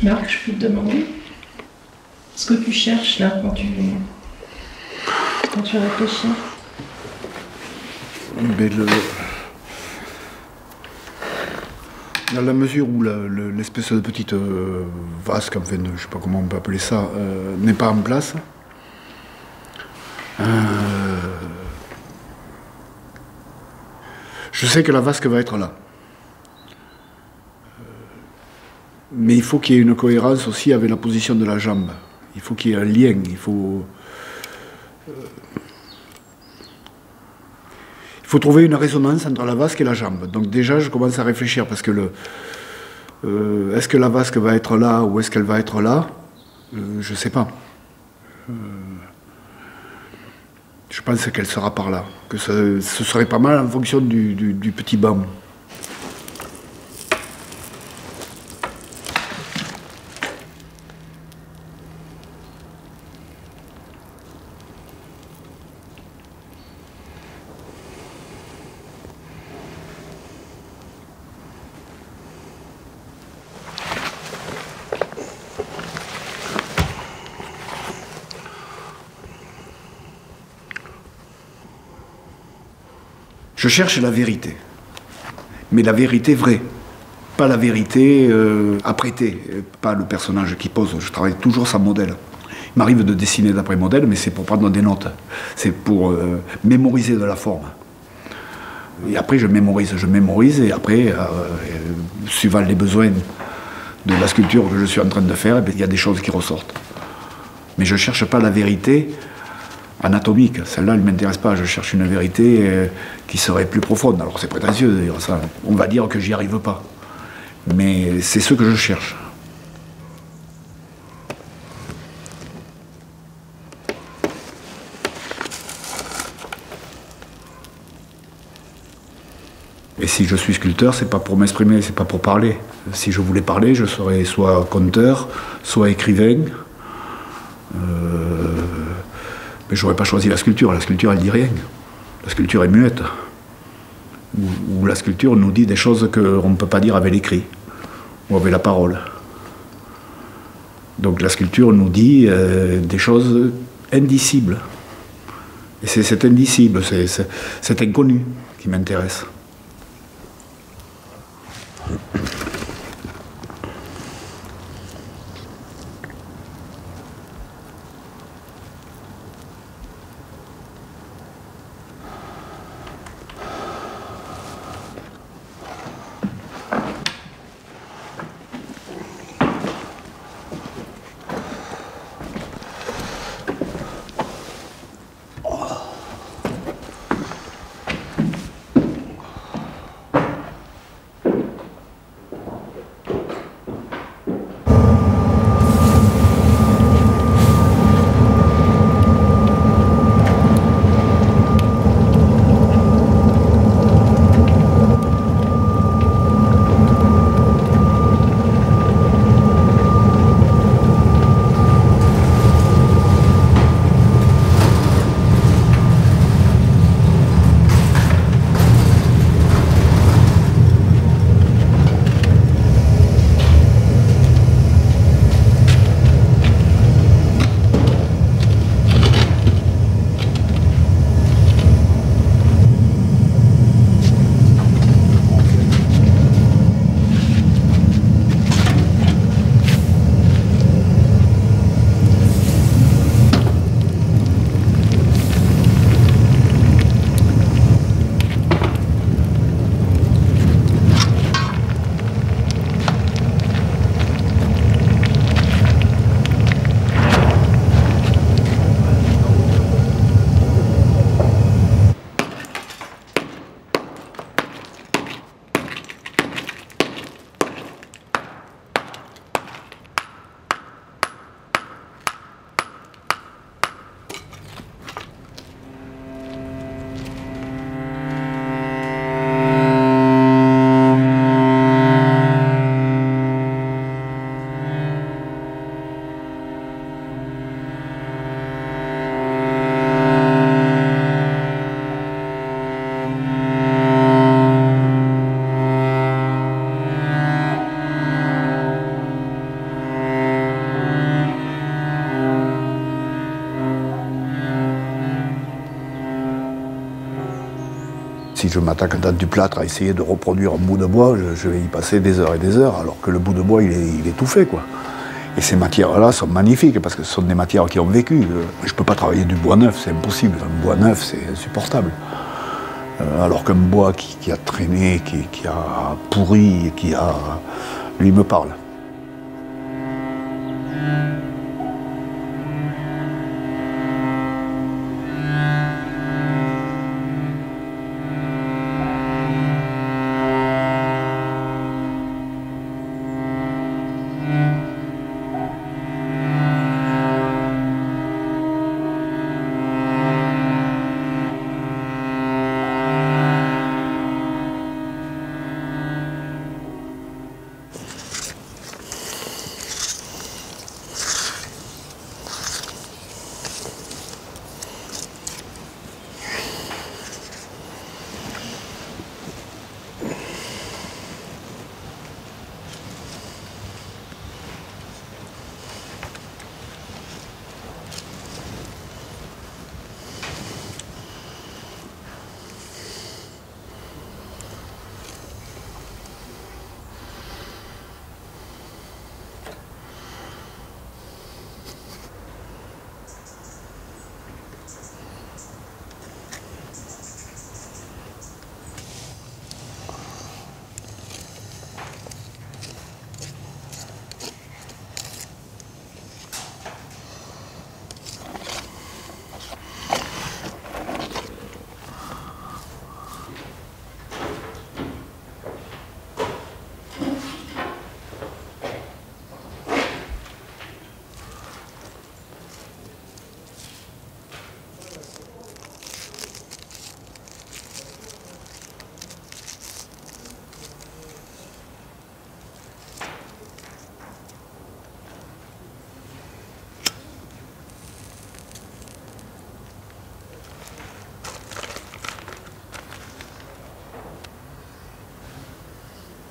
Marc, je peux te demander ce que tu cherches là quand tu réfléchis. Mais dans la mesure où l'espèce de petite vasque, enfin, je ne sais pas comment on peut appeler ça, n'est pas en place, je sais que la vasque va être là. Mais il faut qu'il y ait une cohérence aussi avec la position de la jambe. Il faut qu'il y ait un lien. Il faut trouver une résonance entre la vasque et la jambe. Donc déjà, je commence à réfléchir parce que est-ce que la vasque va être là ou est-ce qu'elle va être là? Je ne sais pas. Je pense qu'elle sera par là. Que ce serait pas mal en fonction du petit banc. Je cherche la vérité, mais la vérité vraie, pas la vérité apprêtée, pas le personnage qui pose. Je travaille toujours sans modèle. Il m'arrive de dessiner d'après modèle, mais c'est pour prendre des notes, c'est pour mémoriser de la forme. Et après je mémorise, et après, suivant les besoins de la sculpture que je suis en train de faire, il y a des choses qui ressortent. Mais je ne cherche pas la vérité anatomique, celle-là, elle ne m'intéresse pas. Je cherche une vérité qui serait plus profonde. Alors c'est prétentieux de dire ça. On va dire que j'y arrive pas. Mais c'est ce que je cherche. Et si je suis sculpteur, c'est pas pour m'exprimer, c'est pas pour parler. Si je voulais parler, je serais soit conteur, soit écrivain. Mais je n'aurais pas choisi la sculpture. La sculpture, elle dit rien. La sculpture est muette. Ou la sculpture nous dit des choses qu'on ne peut pas dire avec l'écrit ou avec la parole. Donc la sculpture nous dit des choses indicibles. Et c'est cet indicible, cet inconnu qui m'intéresse. si je m'attaque à du plâtre à essayer de reproduire un bout de bois, je vais y passer des heures et des heures, alors que le bout de bois, il est tout fait, quoi. Et ces matières-là sont magnifiques, parce que ce sont des matières qui ont vécu. Je ne peux pas travailler du bois neuf, c'est impossible. Un bois neuf, c'est insupportable. Alors qu'un bois qui a traîné, qui a pourri, lui me parle.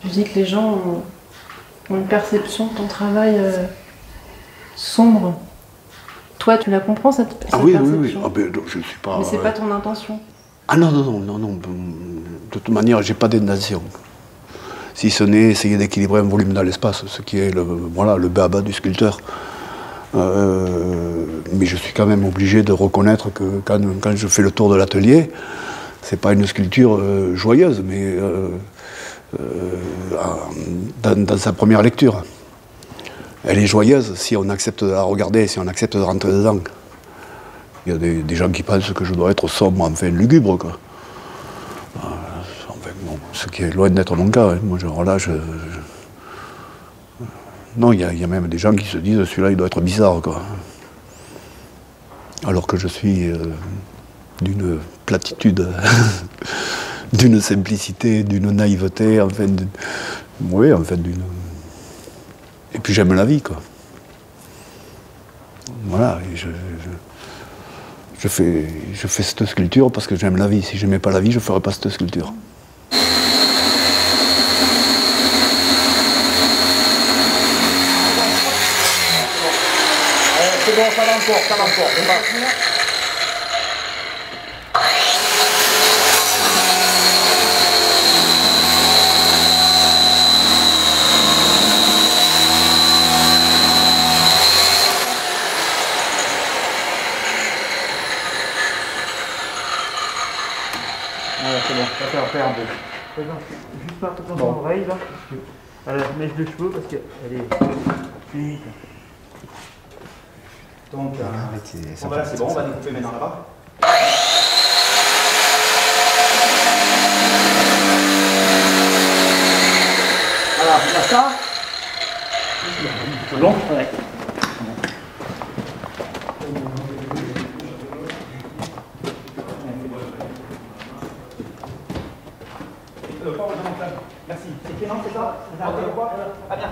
Tu dis que les gens ont une perception de ton travail sombre. Toi, tu la comprends, cette perception? Oui. Ah, ben, je ne suis pas... Mais c'est pas ton intention. Ah non. De toute manière, j'ai pas d'intention. Si ce n'est essayer d'équilibrer un volume dans l'espace, ce qui est le b.a.-ba du sculpteur. Mais je suis quand même obligé de reconnaître que quand je fais le tour de l'atelier, c'est pas une sculpture joyeuse, mais dans sa première lecture. Elle est joyeuse si on accepte de la regarder, si on accepte de rentrer dedans. Il y a des gens qui pensent que je dois être sombre, enfin lugubre, quoi. Enfin, bon, ce qui est loin d'être mon cas. Hein. Moi, non, il y a même des gens qui se disent celui-là, il doit être bizarre, quoi. Alors que je suis d'une platitude, d'une simplicité, d'une naïveté, enfin, d'une... Et puis j'aime la vie, quoi. Voilà, et je fais cette sculpture parce que j'aime la vie. Si je n'aimais pas la vie, je ne ferais pas cette sculpture. C'est bon, ça va encore. C'est bon, ça va faire un peu. Juste faire attention aux oreilles là, à la mèche de cheveux parce qu'elle est vite. Donc, voilà, c'est bon, on va découper maintenant là-bas. Voilà, on a ça. C'est bon? Ouais. Merci. C'est Clément, c'est ça? Ah bien.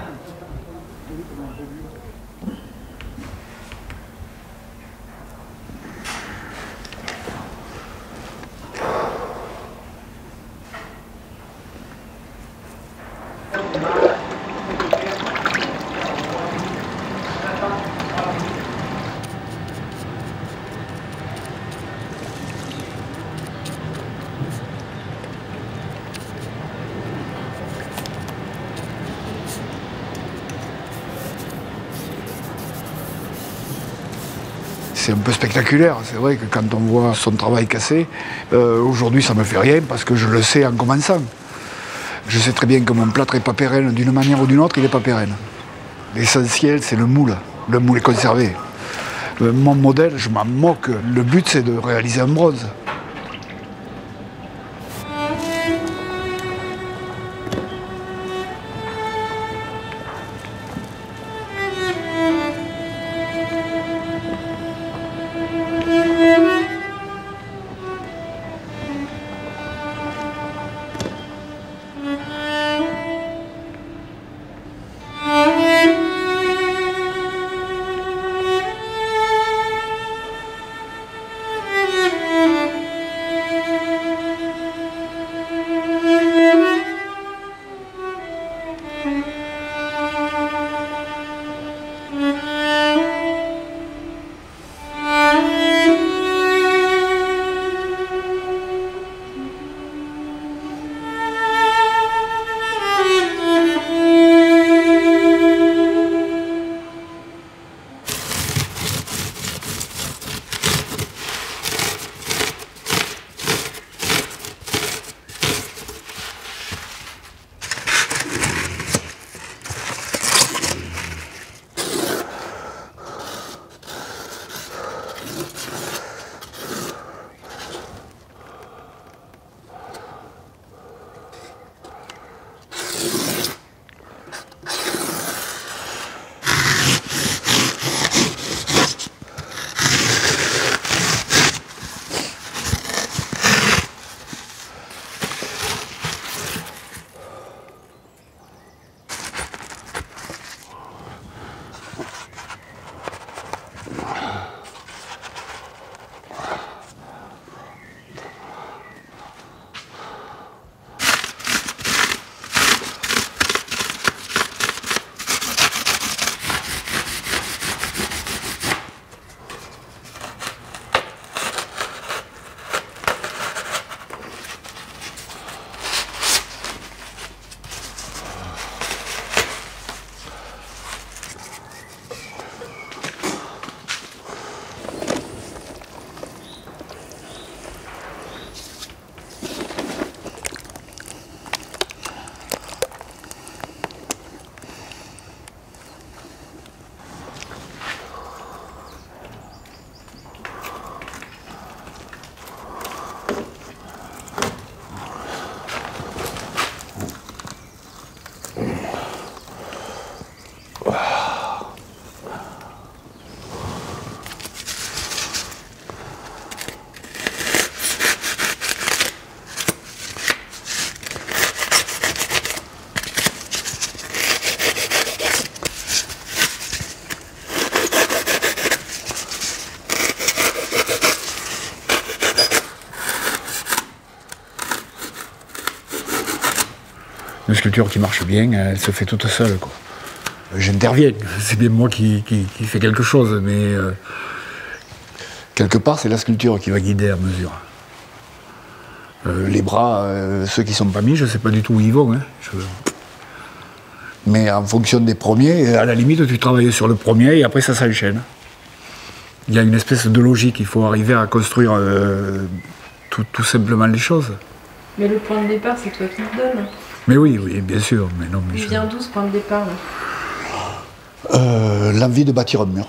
c'est un peu spectaculaire. C'est vrai que quand on voit son travail cassé, aujourd'hui ça me fait rien parce que je le sais en commençant. Je sais très bien que mon plâtre n'est pas pérenne, d'une manière ou d'une autre, il n'est pas pérenne. L'essentiel, c'est le moule. Le moule est conservé. Mon modèle, je m'en moque. Le but, c'est de réaliser un bronze. Une sculpture qui marche bien, elle se fait toute seule, quoi. J'interviens, c'est bien moi qui fais quelque chose, mais quelque part c'est la sculpture qui va guider à mesure. Les bras, ceux qui ne sont pas mis, je ne sais pas du tout où ils vont. Hein. Mais en fonction des premiers, à la limite tu travailles sur le premier et après ça s'enchaîne. Il y a une espèce de logique, il faut arriver à construire tout simplement les choses. Mais le point de départ, c'est toi qui le donnes. Mais oui, oui, bien sûr. Mais non, mais il vient d'où ce point de départ là? L'envie de bâtir un mur.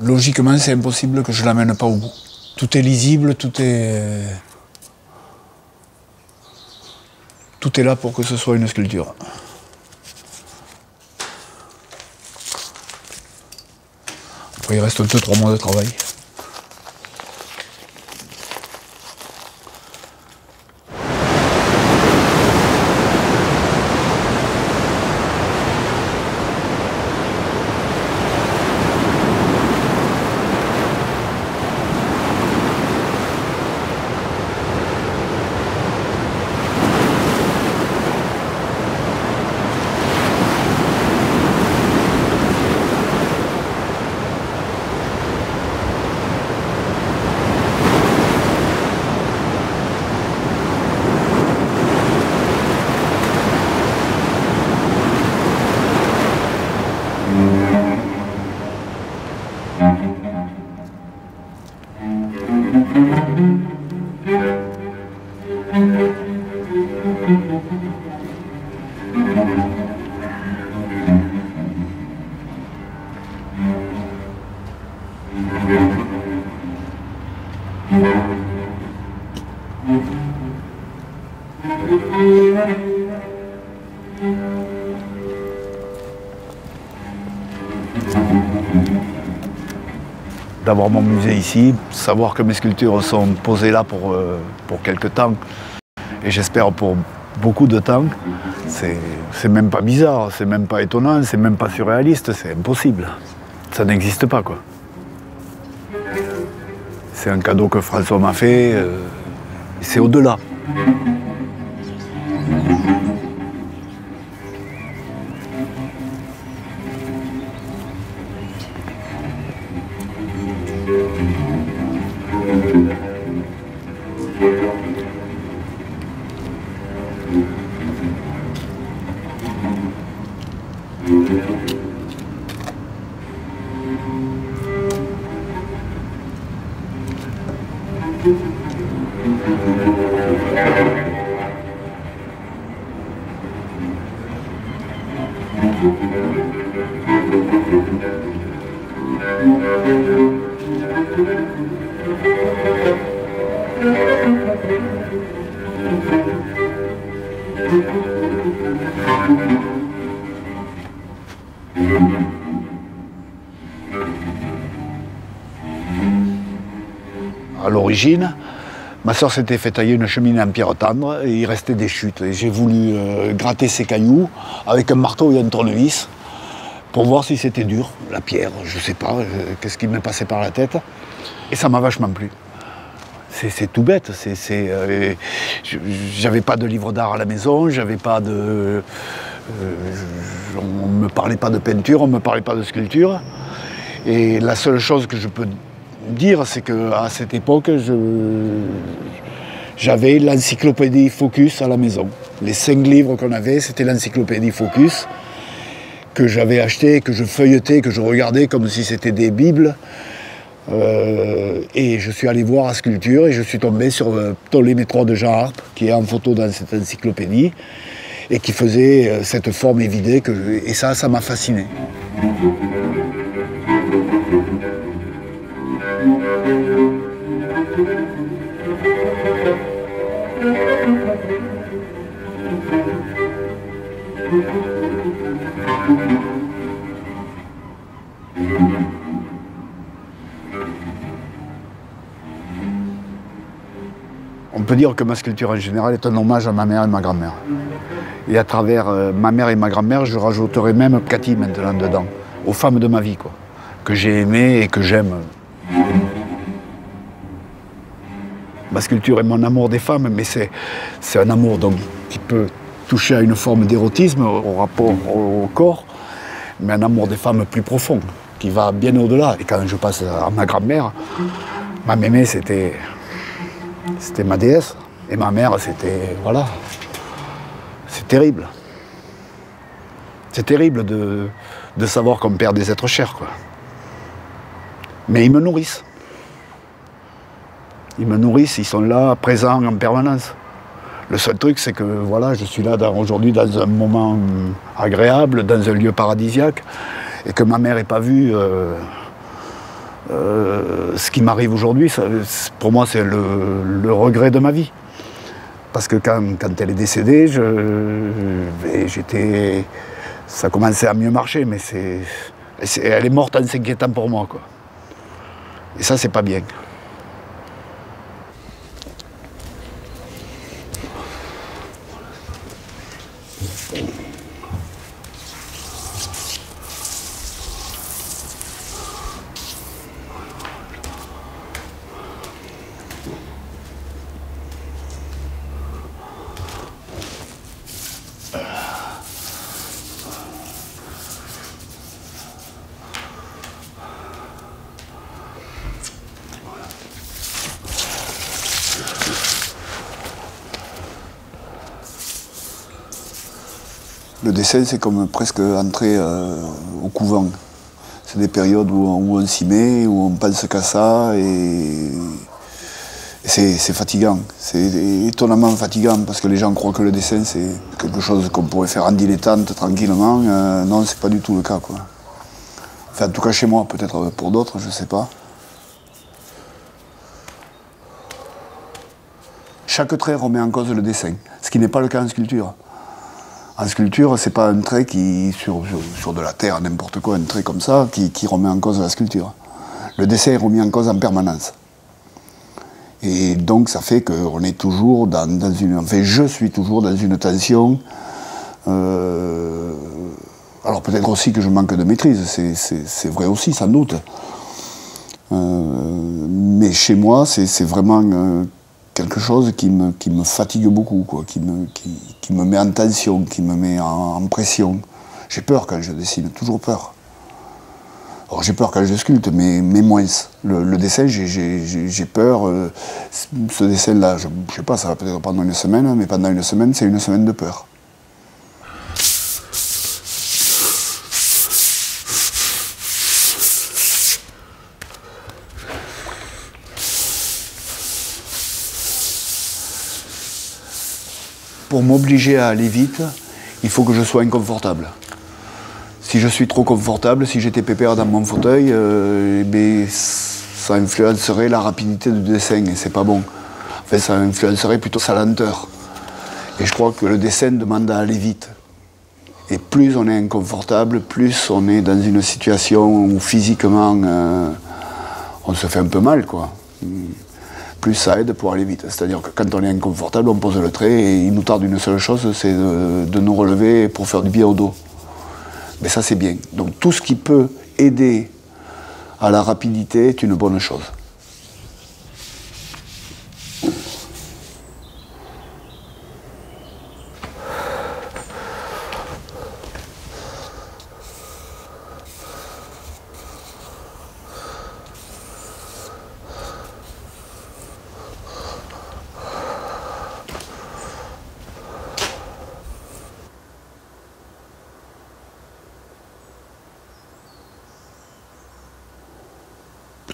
logiquement, c'est impossible que je l'amène pas au bout. Tout est lisible, tout est là pour que ce soit une sculpture. Après, il reste 2-3 mois de travail. D'avoir mon musée ici, savoir que mes sculptures sont posées là pour quelque temps, et j'espère pour beaucoup de temps, c'est même pas bizarre, c'est même pas étonnant, c'est même pas surréaliste, c'est impossible. Ça n'existe pas, quoi. C'est un cadeau que François m'a fait, c'est au-delà. À l'origine, ma soeur s'était fait tailler une cheminée en pierre tendre et il restait des chutes. Et j'ai voulu gratter ces cailloux avec un marteau et un tournevis pour voir si c'était dur, la pierre, je sais pas, qu'est-ce qui m'est passé par la tête. Et ça m'a vachement plu. C'est tout bête, j'avais pas de livre d'art à la maison, j'avais pas de... on me parlait pas de peinture, on me parlait pas de sculpture. Et la seule chose que je peux dire, c'est qu'à cette époque, j'avais l'encyclopédie Focus à la maison. Les 5 livres qu'on avait, c'était l'encyclopédie Focus, que j'avais acheté, que je feuilletais, que je regardais comme si c'était des bibles. Et je suis allé voir la sculpture et je suis tombé sur Ptolémée III de Jean Arp, qui est en photo dans cette encyclopédie, et qui faisait cette forme évidée, et ça m'a fasciné. On peut dire que ma sculpture en général est un hommage à ma mère et ma grand-mère. Et à travers ma mère et ma grand-mère, je rajouterai même Cathy maintenant dedans, aux femmes de ma vie, quoi, que j'ai aimées et que j'aime. Ma sculpture est mon amour des femmes, mais c'est un amour donc, qui peut toucher à une forme d'érotisme, au rapport au corps, mais un amour des femmes plus profond, qui va bien au-delà. Et quand je passe à ma grand-mère, ma mémé, c'était ma déesse. Et ma mère, c'était... Voilà. C'est terrible. C'est terrible de savoir qu'on perd des êtres chers, quoi. Mais ils me nourrissent. Ils me nourrissent, ils sont là, présents en permanence. Le seul truc, c'est que voilà, je suis là aujourd'hui dans un moment agréable, dans un lieu paradisiaque, et que ma mère n'ait pas vu Ce qui m'arrive aujourd'hui, pour moi, c'est le regret de ma vie. Parce que quand elle est décédée, ça commençait à mieux marcher, mais elle est morte en s'inquiétant pour moi, quoi. Et ça, c'est pas bien. Le décès, c'est comme presque entrer au couvent. C'est des périodes où on s'y met, où on pense qu'à ça, et c'est fatigant. C'est étonnamment fatigant, parce que les gens croient que le dessin, c'est quelque chose qu'on pourrait faire en dilettante, tranquillement. Non, c'est pas du tout le cas, quoi. Enfin, en tout cas chez moi, peut-être pour d'autres, je sais pas. Chaque trait remet en cause le dessin, ce qui n'est pas le cas en sculpture. En sculpture, c'est pas un trait qui, sur de la terre, n'importe quoi, un trait comme ça, qui remet en cause la sculpture. Le dessin est remis en cause en permanence. Et donc ça fait qu'on est toujours dans une... Enfin, je suis toujours dans une tension. Alors peut-être aussi que je manque de maîtrise, c'est vrai aussi, sans doute. Mais chez moi, c'est vraiment... quelque chose qui me fatigue beaucoup, quoi, qui me met en tension, qui me met en pression. J'ai peur quand je dessine, toujours peur. Alors j'ai peur quand je sculpte, mais moins. Le dessin, j'ai peur. Ce dessin-là, je sais pas, ça va peut-être pendant une semaine, mais pendant une semaine, c'est une semaine de peur. Pour m'obliger à aller vite, il faut que je sois inconfortable. Si je suis trop confortable, si j'étais pépère dans mon fauteuil, ça influencerait la rapidité du dessin et c'est pas bon. Enfin, ça influencerait plutôt sa lenteur. Et je crois que le dessin demande à aller vite. Et plus on est inconfortable, plus on est dans une situation où physiquement on se fait un peu mal, quoi. Plus ça aide pour aller vite. C'est-à-dire que quand on est inconfortable, on pose le trait et il nous tarde une seule chose, c'est de nous relever pour faire du bien au dos. Mais ça, c'est bien. Donc tout ce qui peut aider à la rapidité est une bonne chose.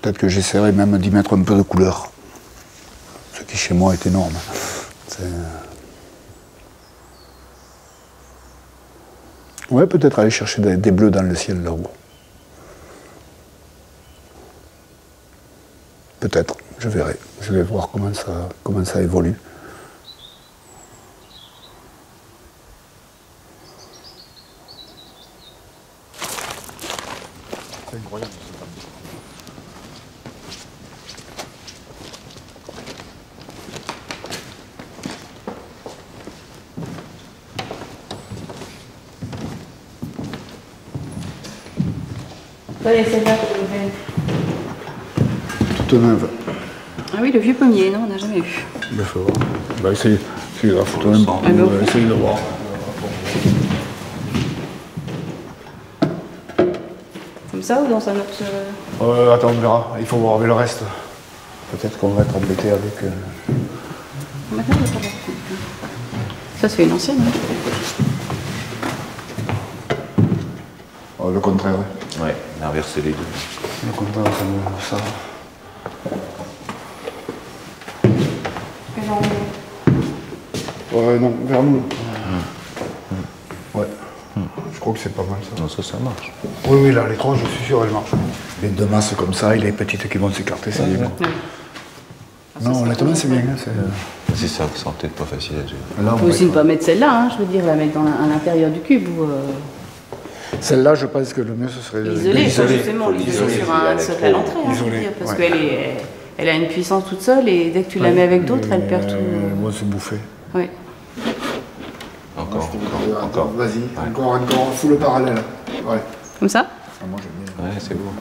Peut-être que j'essaierai même d'y mettre un peu de couleur. Ce qui chez moi est énorme. Ouais, peut-être aller chercher des bleus dans le ciel là-haut. Peut-être, je verrai. Je vais voir comment ça évolue. C'est incroyable. Oui, celle-là, que Toute neuve. Ah oui, le vieux pommier, non, on n'a jamais vu. Ben, faut voir. Ben, essayez la photo même. Essayez de voir. Comme ça ou dans un autre... Attends, on verra. Il faut voir avec le reste. Peut-être qu'on va être embêté avec... Maintenant, on va pas voir. Ça, c'est une ancienne, hein. Le contraire. Ouais, inverser les deux. Le contraire, ça. Ouais, non, vers nous. Ouais. Je crois que c'est pas mal ça. Non, ça marche. Oui, là, les trois, je suis sûr, elles marchent. les deux masses comme ça et les petites qui vont s'écarter, c'est bien. Oui. Non, honnêtement, c'est bien. Hein, C'est ça, ça sera peut-être pas facile à gérer. là, On peut aussi ne pas mettre celle-là, hein, je veux dire, la mettre à l'intérieur du cube ou celle-là, je pense que le mieux, ce serait l'isoler, justement, l'isoler sur un socle à l'entrée, hein, je veux dire, parce qu'elle a une puissance toute seule et dès que tu la mets avec d'autres, elle perd tout. Moi, c'est bouffé. Oui. Encore. Vas-y, encore, fous le parallèle. Ouais. Comme ça? Moi, j'aime bien. Ouais, c'est beau.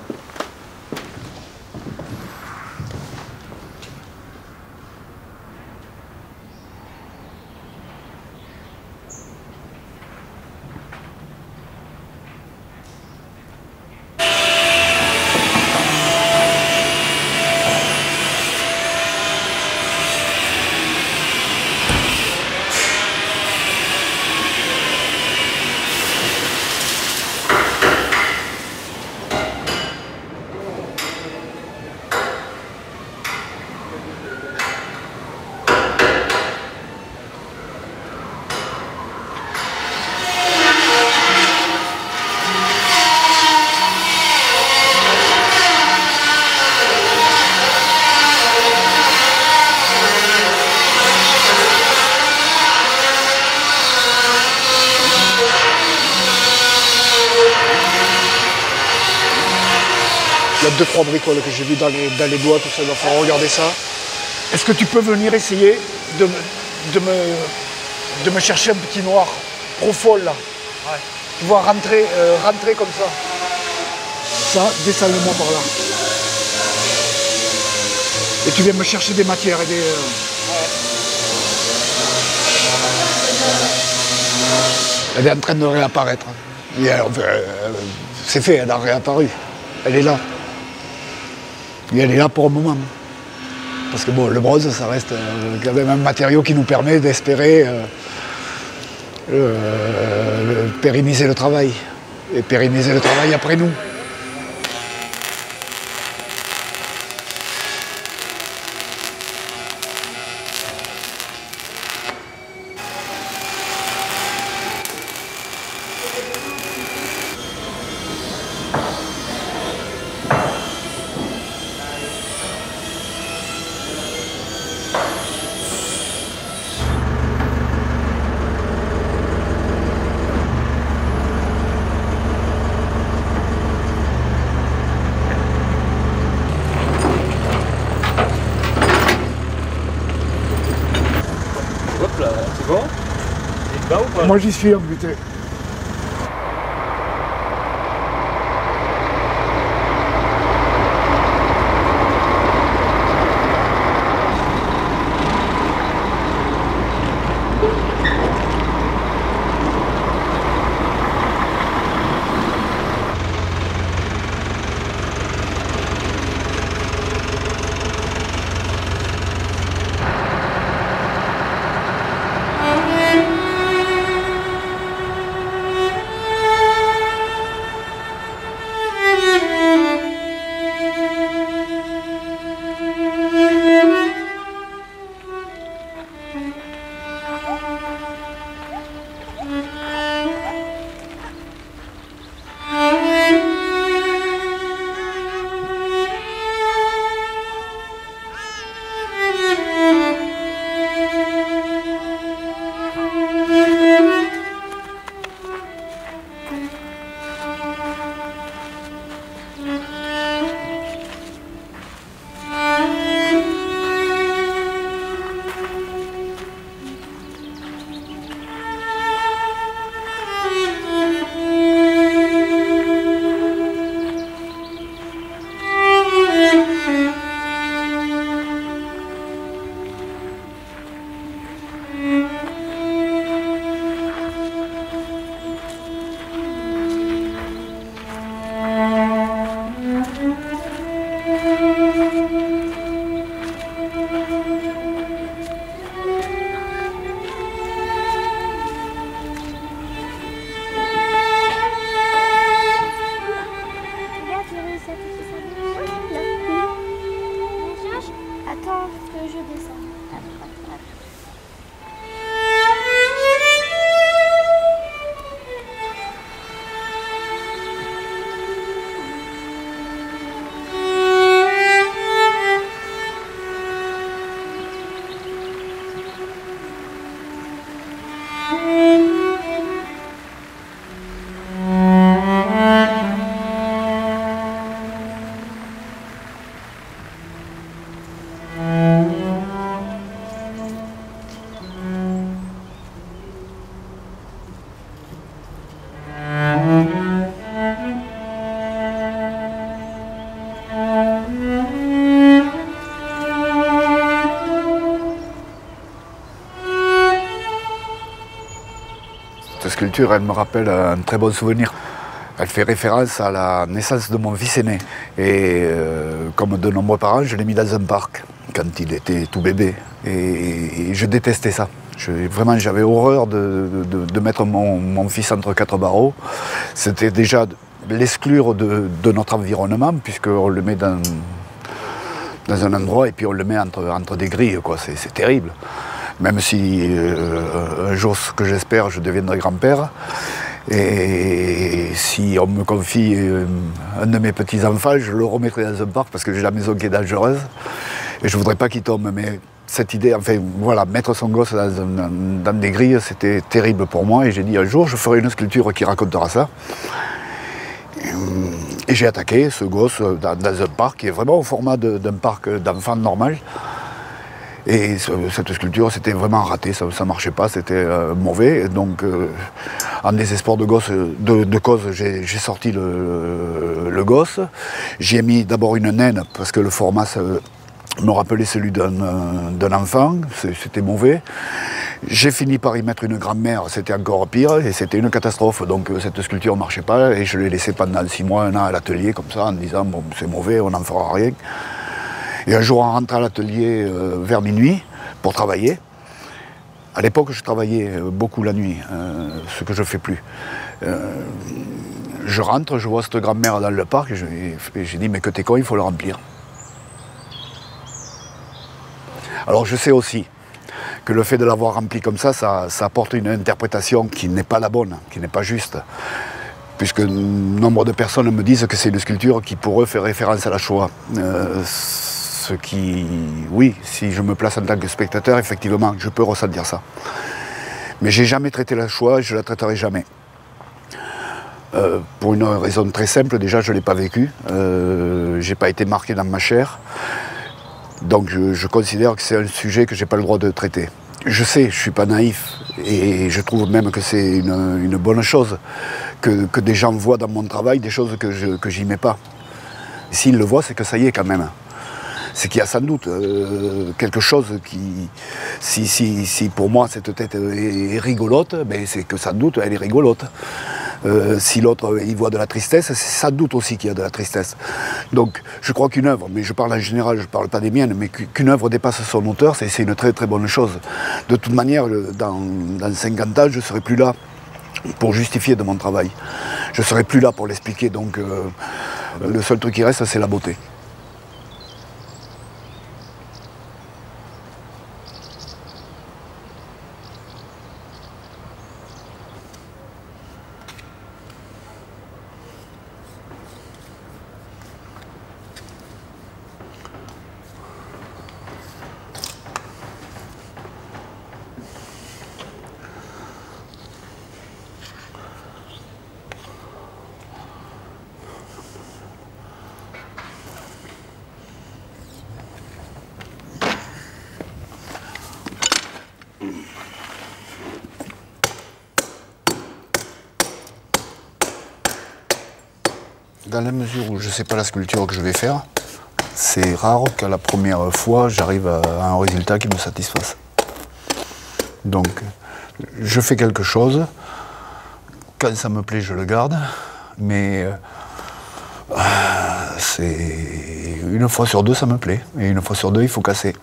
Il y a 2-3 bricoles que j'ai vues dans les doigts, tout ça, il va falloir regarder ça. Est-ce que tu peux venir essayer de me chercher un petit noir profond là? Ouais. Tu vois, rentrer comme ça. Ça, descends-le-moi par là. Et tu viens me chercher des matières et des... Elle est en train de réapparaître. C'est fait, elle a réapparu. Elle est là. Et elle est là pour un moment. Parce que bon, le bronze, ça reste quand même un matériau qui nous permet d'espérer pérenniser le travail. Et pérenniser le travail après nous. C'est bon? Il te va ou pas? Moi j'y suis embuté. Attends que je descende. sculpture, elle me rappelle un très bon souvenir. Elle fait référence à la naissance de mon fils aîné. Et comme de nombreux parents, je l'ai mis dans un parc quand il était tout bébé. Et je détestais ça. Vraiment, j'avais horreur de mettre mon fils entre 4 barreaux. C'était déjà l'exclure de notre environnement, puisqu'on le met dans un endroit et puis on le met entre des grilles, quoi. C'est terrible. Même si un jour, ce que j'espère, je deviendrai grand-père. Et si on me confie un de mes petits-enfants, je le remettrai dans un parc parce que j'ai la maison qui est dangereuse. Et je ne voudrais pas qu'il tombe. Mais cette idée, enfin voilà, mettre son gosse dans des grilles, c'était terrible pour moi. Et j'ai dit un jour, je ferai une sculpture qui racontera ça. Et j'ai attaqué ce gosse dans un parc qui est vraiment au format d'un parc d'enfants normal. Et cette sculpture, c'était vraiment raté, ça ne marchait pas, c'était mauvais. Et donc, en désespoir de cause, j'ai sorti le gosse. J'y ai mis d'abord une naine, parce que le format me rappelait celui d'un enfant, c'était mauvais. J'ai fini par y mettre une grand-mère, c'était encore pire, et c'était une catastrophe. Donc cette sculpture ne marchait pas, et je l'ai laissée pendant 6 mois, 1 an à l'atelier, comme ça, en disant, bon, c'est mauvais, on n'en fera rien. Et un jour, en rentrant à l'atelier vers minuit pour travailler, à l'époque, je travaillais beaucoup la nuit, ce que je ne fais plus. Je rentre, je vois cette grand-mère dans le parc, et j'ai dit, mais que t'es con, il faut le remplir. Alors je sais aussi que le fait de l'avoir rempli comme ça apporte une interprétation qui n'est pas la bonne, qui n'est pas juste. Puisque nombre de personnes me disent que c'est une sculpture qui pour eux fait référence à la Shoah. Ce qui, oui, si je me place en tant que spectateur, effectivement, je peux ressentir ça. Mais j'ai jamais traité la Shoah et je la traiterai jamais. Pour une raison très simple, déjà je ne l'ai pas vécu, je n'ai pas été marqué dans ma chair, donc je considère que c'est un sujet que je n'ai pas le droit de traiter. Je sais, je ne suis pas naïf, et je trouve même que c'est une bonne chose que des gens voient dans mon travail des choses que j'y mets pas. S'ils le voient, c'est que ça y est quand même. C'est qu'il y a sans doute quelque chose qui... Si pour moi cette tête est rigolote, ben c'est que sans doute elle est rigolote. Si l'autre il voit de la tristesse, c'est sans doute aussi qu'il y a de la tristesse. Donc je crois qu'une œuvre, mais je parle en général, je ne parle pas des miennes, mais qu'une œuvre dépasse son auteur, c'est une très très bonne chose. De toute manière, dans 50 ans, je ne serai plus là pour justifier de mon travail. Je ne serai plus là pour l'expliquer, donc le seul truc qui reste, c'est la beauté. Dans la mesure où je ne sais pas la sculpture que je vais faire, c'est rare qu'à la première fois, j'arrive à un résultat qui me satisfasse. Donc, je fais quelque chose, quand ça me plaît, je le garde, mais c'est une fois sur deux, ça me plaît, et une fois sur deux, il faut casser.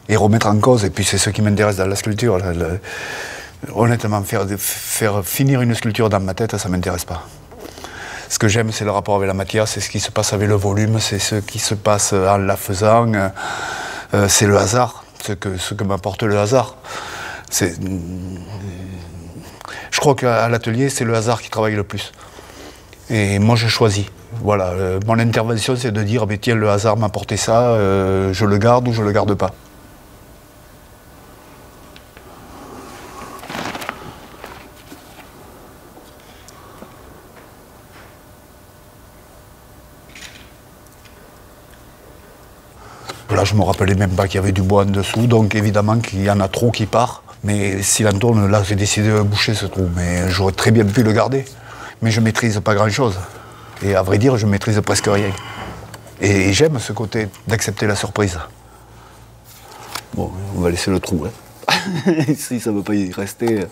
Et remettre en cause, et puis c'est ce qui m'intéresse dans la sculpture. Honnêtement, faire finir une sculpture dans ma tête, ça ne m'intéresse pas. Ce que j'aime, c'est le rapport avec la matière, c'est ce qui se passe avec le volume, c'est ce qui se passe en la faisant, c'est le hasard, ce que m'apporte le hasard. Je crois qu'à l'atelier, c'est le hasard qui travaille le plus. Et moi, je choisis. Voilà, mon intervention, c'est de dire, mais tiens, le hasard m'a apporté ça, je le garde ou je ne le garde pas. Là, je ne me rappelais même pas qu'il y avait du bois en dessous, donc évidemment qu'il y en a trop qui part. Mais s'il en tourne, là, j'ai décidé de boucher ce trou. Mais j'aurais très bien pu le garder. Mais je ne maîtrise pas grand-chose. Et à vrai dire, je ne maîtrise presque rien. Et j'aime ce côté d'accepter la surprise. Bon, on va laisser le trou. Hein. Si ça ne veut pas y rester...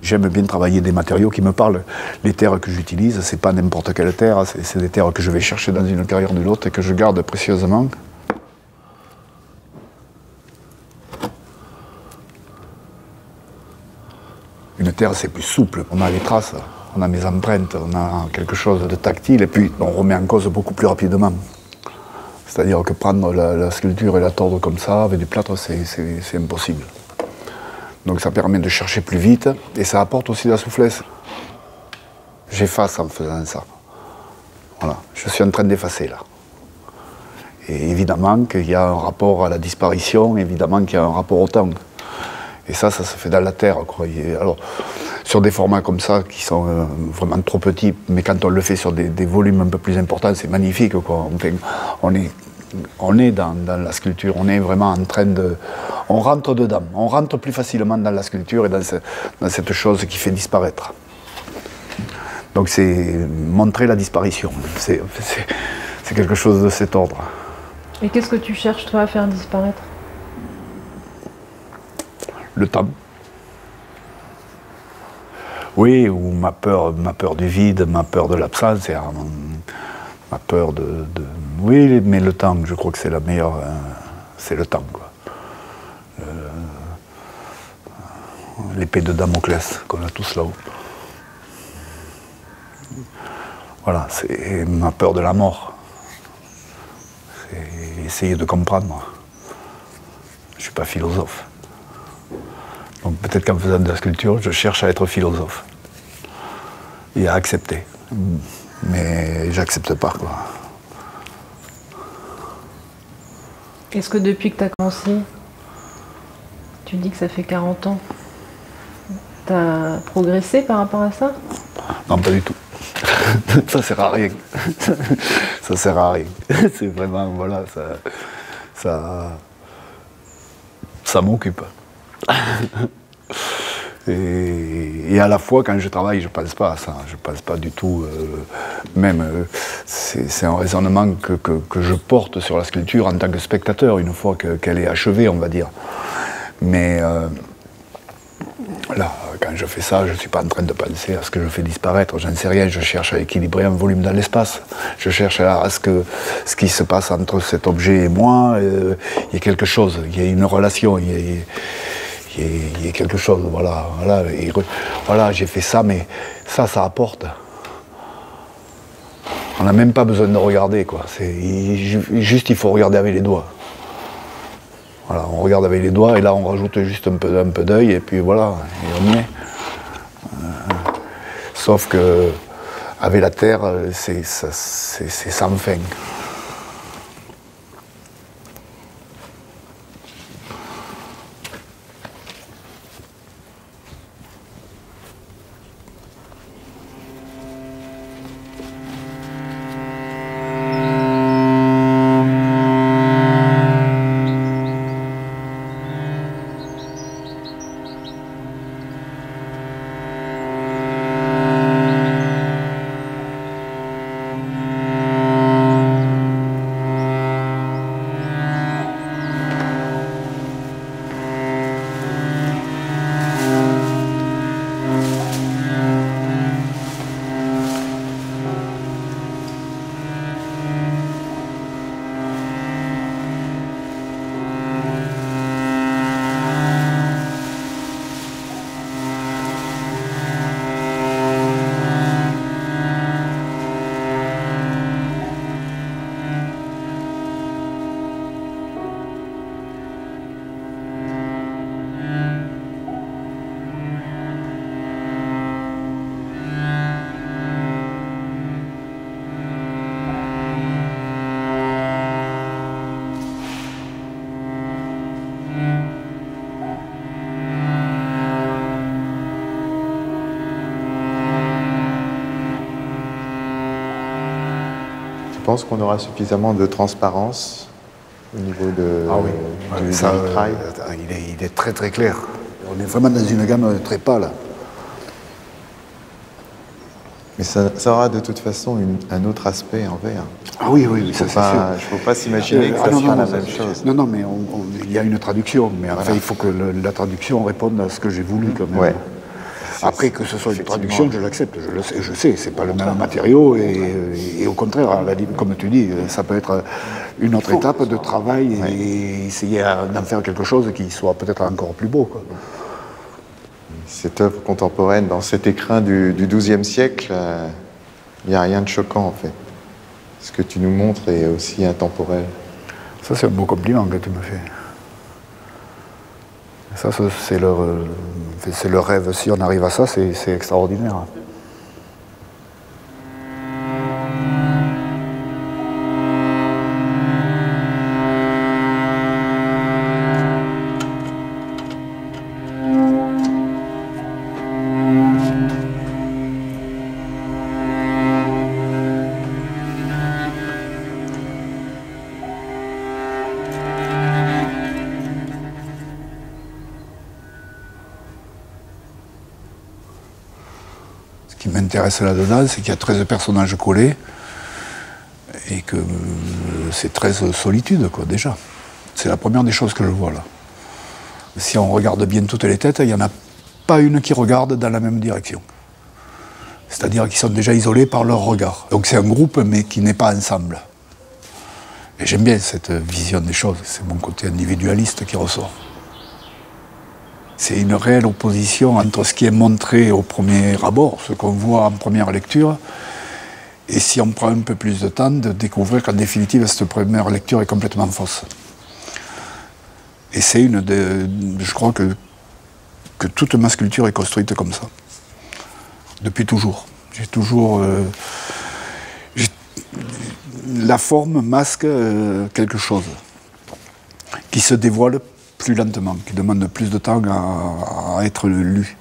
J'aime bien travailler des matériaux qui me parlent. Les terres que j'utilise, c'est pas n'importe quelle terre, c'est des terres que je vais chercher dans une carrière de l'autre et que je garde précieusement. Une terre, c'est plus souple. On a les traces, on a mes empreintes, on a quelque chose de tactile et puis on remet en cause beaucoup plus rapidement. C'est-à-dire que prendre la sculpture et la tordre comme ça avec du plâtre, c'est impossible. Donc ça permet de chercher plus vite et ça apporte aussi de la souplesse. J'efface en faisant ça. Voilà, je suis en train d'effacer là. Et évidemment qu'il y a un rapport à la disparition, évidemment qu'il y a un rapport au temps. Et ça se fait dans la terre, quoi. Alors, sur des formats comme ça, qui sont vraiment trop petits, mais quand on le fait sur des volumes un peu plus importants, c'est magnifique, quoi. On est dans la sculpture, on est vraiment en train de... On rentre dedans, on rentre plus facilement dans la sculpture et dans cette chose qui fait disparaître. Donc c'est montrer la disparition, c'est quelque chose de cet ordre. Et qu'est-ce que tu cherches, toi, à faire disparaître? Le temps. Oui, ou ma peur du vide, ma peur de l'absence, ma peur de... Oui, mais le temps, je crois que c'est la meilleure... c'est le temps, quoi. L'épée de Damoclès qu'on a tous là-haut. Voilà, c'est ma peur de la mort. C'est essayer de comprendre. Je ne suis pas philosophe. Donc peut-être qu'en faisant de la sculpture, je cherche à être philosophe. Et à accepter. Mais j'accepte pas, quoi. Est-ce que depuis que tu as commencé, tu dis que ça fait 40 ans, tu as progressé par rapport à ça? Non, pas du tout. Ça sert à rien. Ça sert à rien. C'est vraiment, voilà, ça m'occupe. Et à la fois, quand je travaille, je ne pense pas à ça. Je ne pense pas du tout. C'est un raisonnement que je porte sur la sculpture en tant que spectateur, une fois qu'elle est achevée, on va dire. Mais là, quand je fais ça, je ne suis pas en train de penser à ce que je fais disparaître. J'en sais rien. Je cherche à équilibrer un volume dans l'espace. Je cherche à ce ce qui se passe entre cet objet et moi, il y a quelque chose, il y a une relation, il y a quelque chose, voilà. Voilà, j'ai fait ça, mais ça apporte. On n'a même pas besoin de regarder, quoi. Juste, il faut regarder avec les doigts. Voilà, on regarde avec les doigts, et là, on rajoute juste un peu d'œil, et puis voilà, et on y est. Sauf que, avec la terre, c'est sans fin. Je pense qu'on aura suffisamment de transparence au niveau du vitrail. Il est très très clair. On est vraiment dans une gamme très pâle. Mais ça aura de toute façon un autre aspect en verre. Ah oui, ça c'est sûr. Il ne faut pas s'imaginer que ça sera la même chose. Non, mais il y a une traduction, mais enfin, il faut que la traduction réponde à ce que j'ai voulu quand même. Ouais. Après, que ce soit une traduction, je l'accepte, je sais, c'est pas le même matériau, et au contraire, comme tu dis, ça peut être une autre étape de travail, et essayer d'en faire quelque chose qui soit peut-être encore plus beau, quoi. Cette œuvre contemporaine, dans cet écrin du XIIe siècle, il n'y a rien de choquant, en fait. Ce que tu nous montres est aussi intemporel. Ça, c'est un beau compliment que tu me fais. Ça, c'est le rêve. Si on arrive à ça, c'est extraordinaire. Ce qui m'intéresse là-dedans, c'est qu'il y a 13 personnages collés et que c'est 13 solitudes, quoi, déjà. C'est la première des choses que je vois, là. Si on regarde bien toutes les têtes, il n'y en a pas une qui regarde dans la même direction. C'est-à-dire qu'ils sont déjà isolés par leur regard. Donc c'est un groupe, mais qui n'est pas ensemble. Et j'aime bien cette vision des choses. C'est mon côté individualiste qui ressort. C'est une réelle opposition entre ce qui est montré au premier abord, ce qu'on voit en première lecture, et si on prend un peu plus de temps, de découvrir qu'en définitive, cette première lecture est complètement fausse. Et c'est je crois que toute ma sculpture est construite comme ça. Depuis toujours. J'ai toujours... la forme masque quelque chose qui se dévoile plus lentement, qui demande plus de temps à être lu.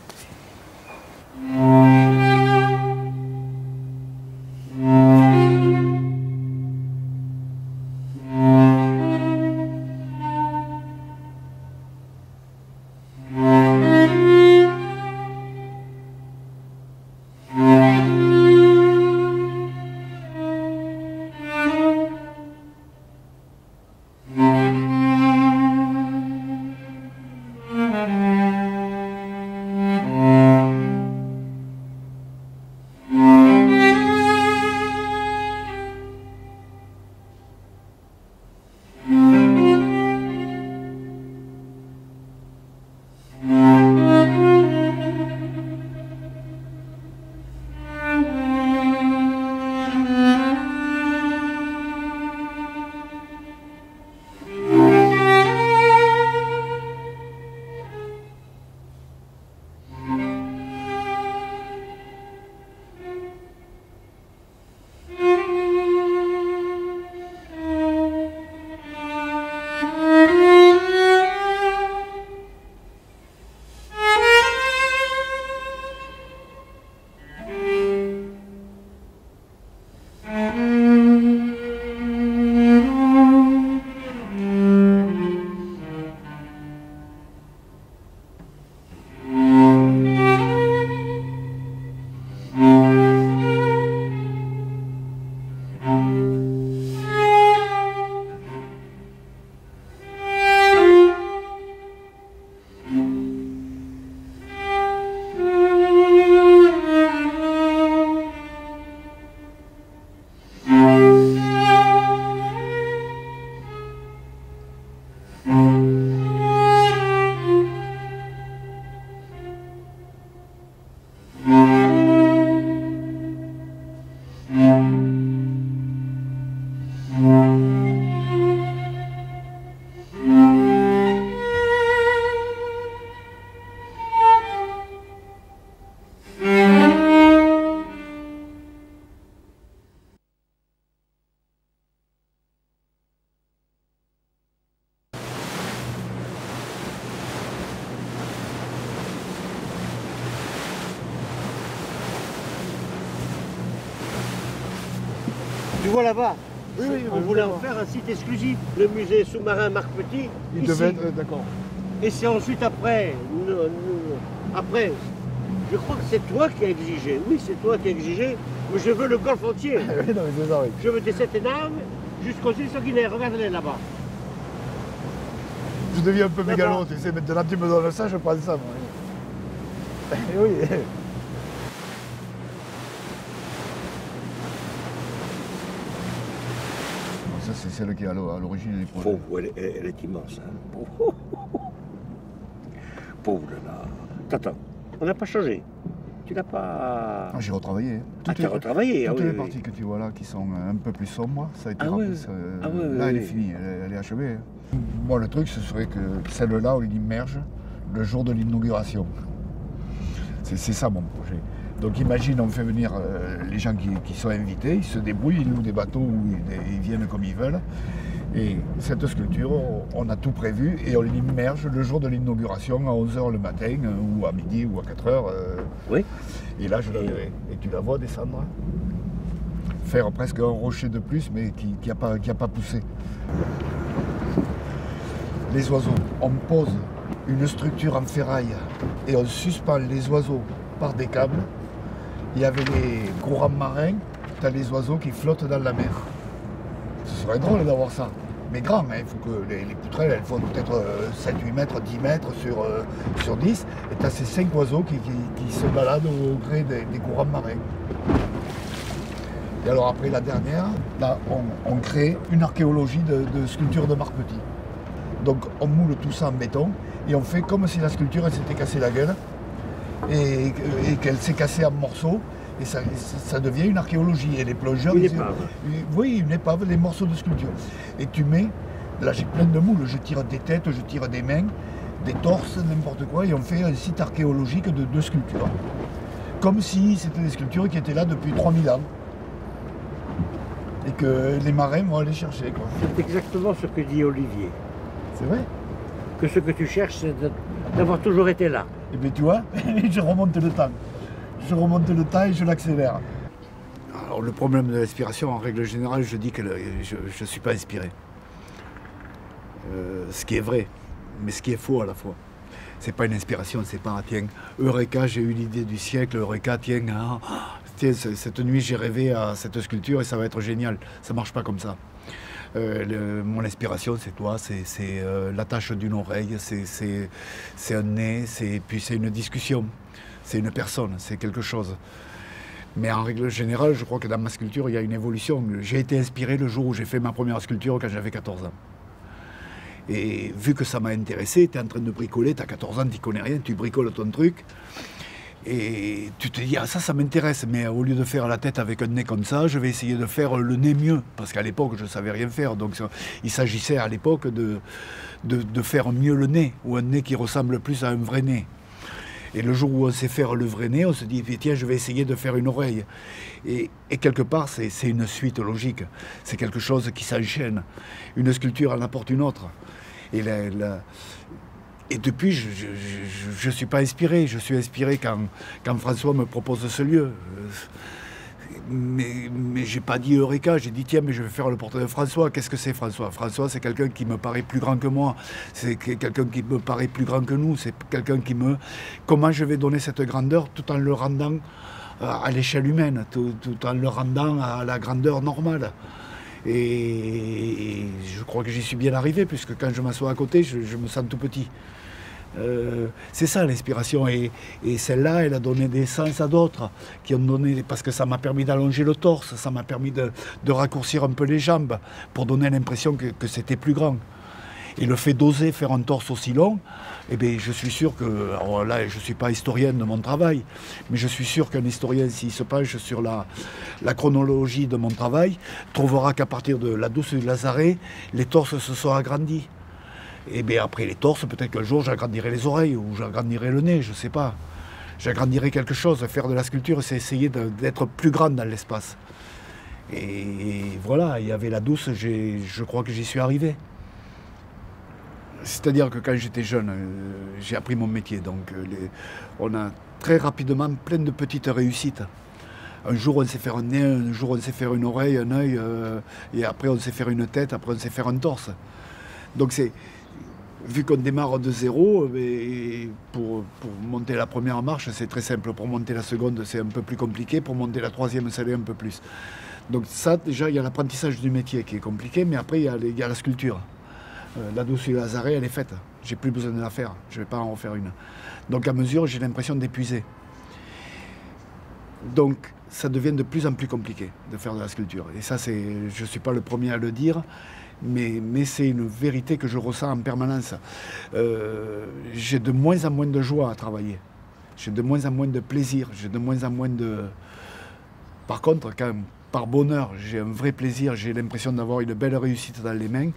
Tu vois là-bas, on voulait en faire un site exclusif. Le musée sous-marin Marc Petit. Il devait être d'accord. Et c'est ensuite après, après, je crois que c'est toi qui as exigé. Oui, c'est toi qui as exigé, mais je veux le golfe entier. Oui, non, mais c'est ça, oui. Je veux des sept énormes jusqu'aux îles Guinée. Regarde-les là-bas. Je deviens un peu mégalo, tu sais, maintenant tu me donnes ça, je prends ça. Moi. Oui. Ça, c'est celle qui est à l'origine des projets. Pauvre, elle est immense. Hein. Pauvre là. Attends, on n'a pas changé. Tu n'as pas... Ah, j'ai retravaillé. Ah, tu as retravaillé. Toutes oui, les parties que tu vois là, qui sont un peu plus sombres, ça a été oui. là, elle est finie, elle est achevée. Moi, le truc, ce serait que celle-là, on l'immerge le jour de l'inauguration. C'est ça mon projet. Donc imagine, on fait venir les gens qui sont invités, ils se débrouillent, ils louent des bateaux ou ils viennent comme ils veulent. Et cette sculpture, on a tout prévu et on l'immerge le jour de l'inauguration à 11h le matin ou à midi ou à 4h. Oui. Et là, je la verrai. Et tu la vois descendre, faire presque un rocher de plus, mais qui n'a pas poussé. Les oiseaux, on pose une structure en ferraille et on suspend les oiseaux par des câbles. Il y avait les courants marins, tu as les oiseaux qui flottent dans la mer. Ce serait drôle d'avoir ça. Mais grand, hein, il faut que les poutrelles, elles font peut-être 7-8 mètres, 10 mètres sur 10. Et tu as ces 5 oiseaux qui se baladent au gré des courants marins. Et alors après la dernière, là, on crée une archéologie de sculpture de Marpetit. Donc on moule tout ça en béton et on fait comme si la sculpture elle s'était cassée la gueule et qu'elle s'est cassée en morceaux. Et ça devient une archéologie. Et les plongeurs... Une épave. Oui, une épave, les morceaux de sculpture. Et tu mets... Là, j'ai plein de moules. Je tire des têtes, je tire des mains, des torses, n'importe quoi. Et on fait un site archéologique de sculptures. Comme si c'était des sculptures qui étaient là depuis 3000 ans. Et que les marins vont aller chercher. C'est exactement ce que dit Olivier. C'est vrai. Que ce que tu cherches, c'est d'avoir toujours été là. Et bien tu vois, je remonte le temps. Je remonte le temps et je l'accélère. Alors le problème de l'inspiration, en règle générale, je dis que je ne suis pas inspiré. Ce qui est vrai, mais ce qui est faux à la fois. C'est pas une inspiration, c'est pas tiens, Eureka, j'ai eu l'idée du siècle, Eureka, tiens, cette nuit j'ai rêvé à cette sculpture et ça va être génial. Ça marche pas comme ça. Mon inspiration, c'est toi, c'est l'attache d'une oreille, c'est un nez, puis c'est une discussion. C'est une personne, c'est quelque chose. Mais en règle générale, je crois que dans ma sculpture, il y a une évolution. J'ai été inspiré le jour où j'ai fait ma première sculpture quand j'avais 14 ans. Et vu que ça m'a intéressé, tu es en train de bricoler, tu as 14 ans, tu n'y connais rien, tu bricoles ton truc. Et tu te dis, ah ça m'intéresse, mais au lieu de faire la tête avec un nez comme ça, je vais essayer de faire le nez mieux. Parce qu'à l'époque, je ne savais rien faire. Donc il s'agissait à l'époque de faire mieux le nez, ou un nez qui ressemble plus à un vrai nez. Et le jour où on sait faire le vrai nez, on se dit, tiens, je vais essayer de faire une oreille. Et quelque part, c'est une suite logique. C'est quelque chose qui s'enchaîne. Une sculpture en apporte une autre. Et depuis, je ne suis pas inspiré. Je suis inspiré quand François me propose ce lieu. Mais j'ai pas dit Eureka, j'ai dit tiens, mais je vais faire le portrait de François. Qu'est-ce que c'est François? François, c'est quelqu'un qui me paraît plus grand que moi. C'est quelqu'un qui me paraît plus grand que nous. C'est quelqu'un qui me... Comment je vais donner cette grandeur tout en le rendant à l'échelle humaine, tout en le rendant à la grandeur normale. Et je crois que j'y suis bien arrivé, puisque quand je m'assois à côté, je me sens tout petit. C'est ça l'inspiration, et celle-là, elle a donné des sens à d'autres qui ont donné, parce que ça m'a permis d'allonger le torse, ça m'a permis de raccourcir un peu les jambes pour donner l'impression que c'était plus grand. Et le fait d'oser faire un torse aussi long, eh bien, je suis sûr que, alors là je ne suis pas historien de mon travail, mais je suis sûr qu'un historien, s'il se penche sur la chronologie de mon travail, trouvera qu'à partir de la Douce du Lazaret, les torses se sont agrandis. Et bien après les torses, peut-être qu'un jour j'agrandirai les oreilles ou j'agrandirai le nez, je ne sais pas. J'agrandirai quelque chose. Faire de la sculpture, c'est essayer d'être plus grand dans l'espace. Et voilà, il y avait la Douce, je crois que j'y suis arrivé. C'est-à-dire que quand j'étais jeune, j'ai appris mon métier. Donc on a très rapidement plein de petites réussites. Un jour on sait faire un nez, un jour on sait faire une oreille, un œil, et après on sait faire une tête, après on sait faire un torse. Donc c'est... Vu qu'on démarre de zéro, pour monter la première marche, c'est très simple. Pour monter la seconde, c'est un peu plus compliqué. Pour monter la troisième, ça l'est un peu plus. Donc ça, déjà, il y a l'apprentissage du métier qui est compliqué, mais après, il y a la sculpture. La douce du Lazaret, elle est faite. J'ai plus besoin de la faire. Je ne vais pas en refaire une. Donc à mesure, j'ai l'impression d'épuiser. Donc ça devient de plus en plus compliqué de faire de la sculpture. Et ça, je ne suis pas le premier à le dire, mais c'est une vérité que je ressens en permanence. J'ai de moins en moins de joie à travailler. J'ai de moins en moins de plaisir. J'ai de moins en moins de... Par contre, quand par bonheur, j'ai un vrai plaisir, j'ai l'impression d'avoir une belle réussite dans les mains,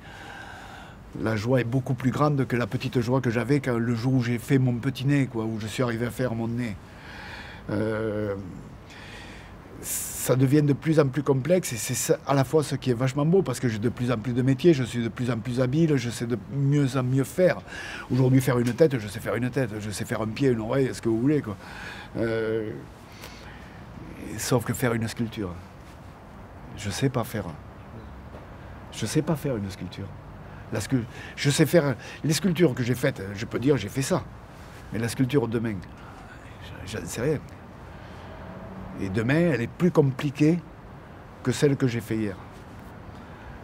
la joie est beaucoup plus grande que la petite joie que j'avais le jour où j'ai fait mon petit nez, quoi, où je suis arrivé à faire mon nez. Ça devient de plus en plus complexe et c'est à la fois ce qui est vachement beau parce que j'ai de plus en plus de métiers, je suis de plus en plus habile, je sais de mieux en mieux faire. Aujourd'hui, faire une tête, je sais faire une tête, je sais faire un pied, une oreille, ce que vous voulez, quoi. Sauf que faire une sculpture, je sais pas faire. Je sais pas faire une sculpture. Je sais faire les sculptures que j'ai faites, je peux dire j'ai fait ça. Mais la sculpture demain, je ne sais rien. Et demain, elle est plus compliquée que celle que j'ai fait hier.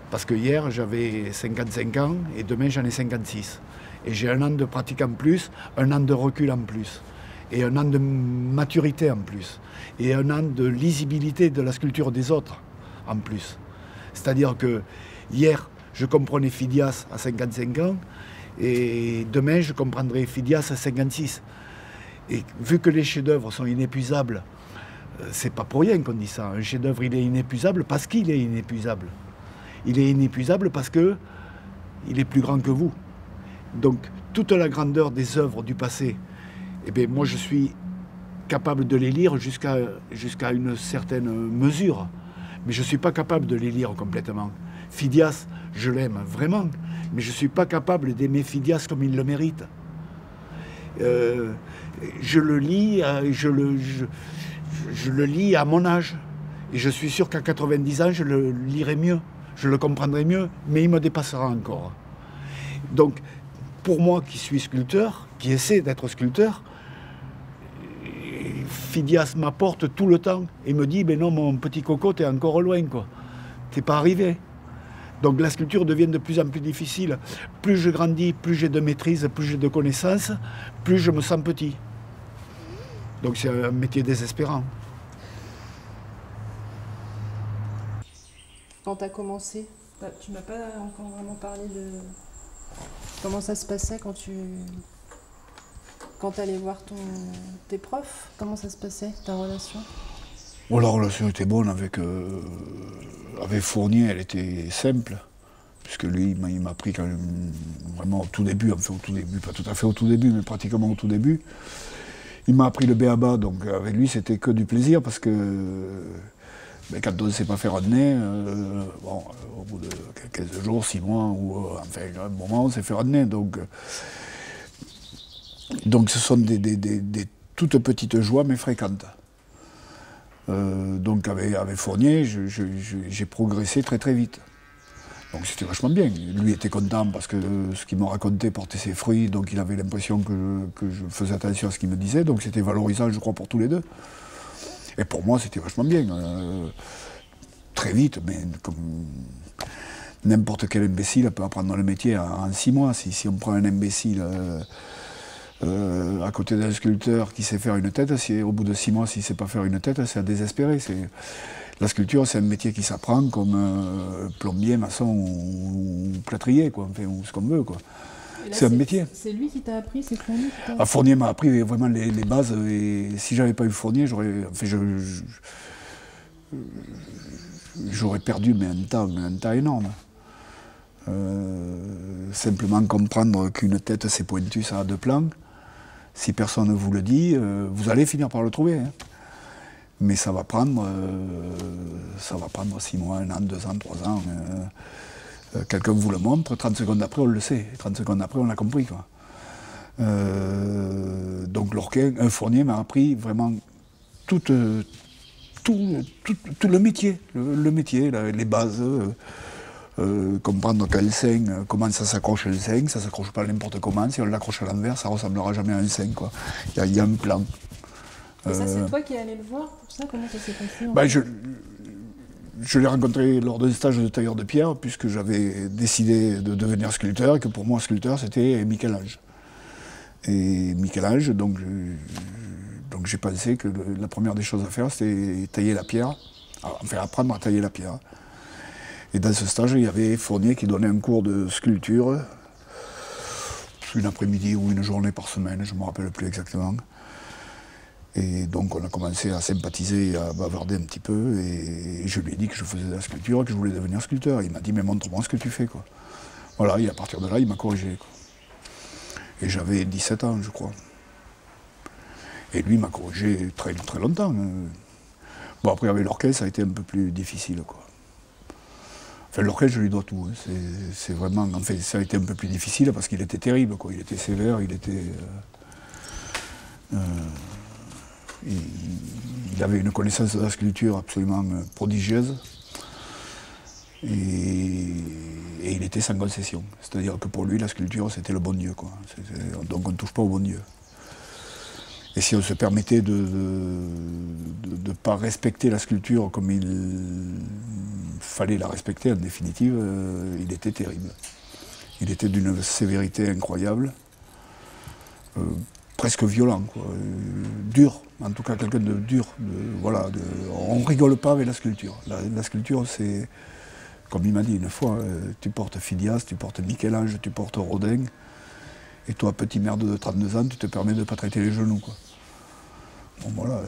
Parce que hier, j'avais 55 ans et demain, j'en ai 56. Et j'ai un an de pratique en plus, un an de recul en plus. Et un an de maturité en plus. Et un an de lisibilité de la sculpture des autres en plus. C'est-à-dire que hier, je comprenais Phidias à 55 ans et demain, je comprendrai Phidias à 56. Et vu que les chefs-d'œuvre sont inépuisables, c'est pas pour rien qu'on dit ça. Un chef-d'œuvre, il est inépuisable parce qu'il est inépuisable. Il est inépuisable parce que il est plus grand que vous. Donc, toute la grandeur des œuvres du passé, eh bien, moi, je suis capable de les lire jusqu'à une certaine mesure. Mais je ne suis pas capable de les lire complètement. Phidias, je l'aime vraiment, mais je ne suis pas capable d'aimer Phidias comme il le mérite. Je le lis, je le lis à mon âge. Et je suis sûr qu'à 90 ans, je le lirai mieux, je le comprendrai mieux, mais il me dépassera encore. Donc, pour moi qui suis sculpteur, qui essaie d'être sculpteur, Phidias m'apporte tout le temps et me dit « Ben non, mon petit coco, t'es encore loin, quoi. T'es pas arrivé. » Donc la sculpture devient de plus en plus difficile. Plus je grandis, plus j'ai de maîtrise, plus j'ai de connaissances, plus je me sens petit. Donc c'est un métier désespérant. Quand tu as commencé, tu m'as pas encore vraiment parlé de comment ça se passait quand tu allais voir tes profs. Comment ça se passait, ta relation? Bon, la relation était bonne avec Fournier, elle était simple, puisque lui, il m'a appris quand même vraiment au tout début, enfin au tout début, pas tout à fait au tout début, mais pratiquement au tout début. Il m'a appris le b.a.-ba, donc avec lui c'était que du plaisir, parce que quand on ne sait pas faire un nez, bon, au bout de quelques jours, 6 mois, ou enfin un moment, on sait faire un nez, donc ce sont des toutes petites joies, mais fréquentes. Donc avec Fournier, j'ai progressé très très vite. Donc c'était vachement bien. Lui était content parce que ce qu'il me racontait portait ses fruits, donc il avait l'impression que je faisais attention à ce qu'il me disait, donc c'était valorisant, je crois, pour tous les deux. Et pour moi, c'était vachement bien. Très vite, mais comme n'importe quel imbécile peut apprendre le métier en 6 mois. Si on prend un imbécile à côté d'un sculpteur qui sait faire une tête, au bout de 6 mois, s'il ne sait pas faire une tête, c'est à désespérer. La sculpture, c'est un métier qui s'apprend comme plombier, maçon ou plâtrier, quoi, enfin, ou ce qu'on veut, quoi. C'est un métier. C'est lui qui t'a appris, c'est Fournier qui t'a appris. Fournier m'a appris vraiment les bases, et si j'avais pas eu Fournier, j'aurais perdu un temps énorme. Simplement comprendre qu'une tête c'est pointu, ça a 2 plans. Si personne ne vous le dit, vous allez finir par le trouver. Hein. Mais ça va prendre 6 mois, 1 an, 2 ans, 3 ans. Quelqu'un vous le montre, 30 secondes après on le sait, 30 secondes après on l'a compris, quoi. Donc Lorquin, Fournier m'a appris vraiment tout le métier, les bases. Comprendre qu'un sein, comment ça s'accroche le sein, ça s'accroche pas n'importe comment, si on l'accroche à l'envers, ça ressemblera jamais à un sein, quoi. Il y a un plan. Et ça, c'est toi qui es allé le voir pour ça? Comment ça s'est passé? je l'ai rencontré lors d'un stage de tailleur de pierre, puisque j'avais décidé de devenir sculpteur, et que pour moi, sculpteur, c'était Michel-Ange. Et Michel-Ange, donc j'ai pensé que la première des choses à faire, c'était tailler la pierre, enfin apprendre à tailler la pierre. Et dans ce stage, il y avait Fournier qui donnait un cours de sculpture, une après-midi ou une journée par semaine, je ne me rappelle plus exactement. Et donc on a commencé à sympathiser et à bavarder un petit peu, et je lui ai dit que je faisais de la sculpture et que je voulais devenir sculpteur. Il m'a dit, mais montre-moi ce que tu fais, quoi. Voilà, et à partir de là, il m'a corrigé, quoi. Et j'avais 17 ans, je crois. Et lui m'a corrigé très, très longtemps. Bon, après, avec l'orchestre, ça a été un peu plus difficile, quoi. Enfin, l'orchestre, je lui dois tout. Hein. C'est vraiment... En fait, ça a été un peu plus difficile parce qu'il était terrible, quoi. Il était sévère, il était... il avait une connaissance de la sculpture absolument prodigieuse. Et il était sans concession. C'est-à-dire que pour lui, la sculpture, c'était le bon Dieu, quoi. Donc on ne touche pas au bon Dieu. Et si on se permettait de ne pas respecter la sculpture comme il fallait la respecter, en définitive, il était terrible. Il était d'une sévérité incroyable, presque violent, quoi. Dur, en tout cas quelqu'un de dur. Voilà, on ne rigole pas avec la sculpture. La sculpture, c'est, comme il m'a dit une fois, tu portes Phidias, tu portes Michel-Ange, tu portes Rodin, et toi, petit merde de 32 ans, tu te permets de ne pas traiter les genoux, quoi. Bon, voilà,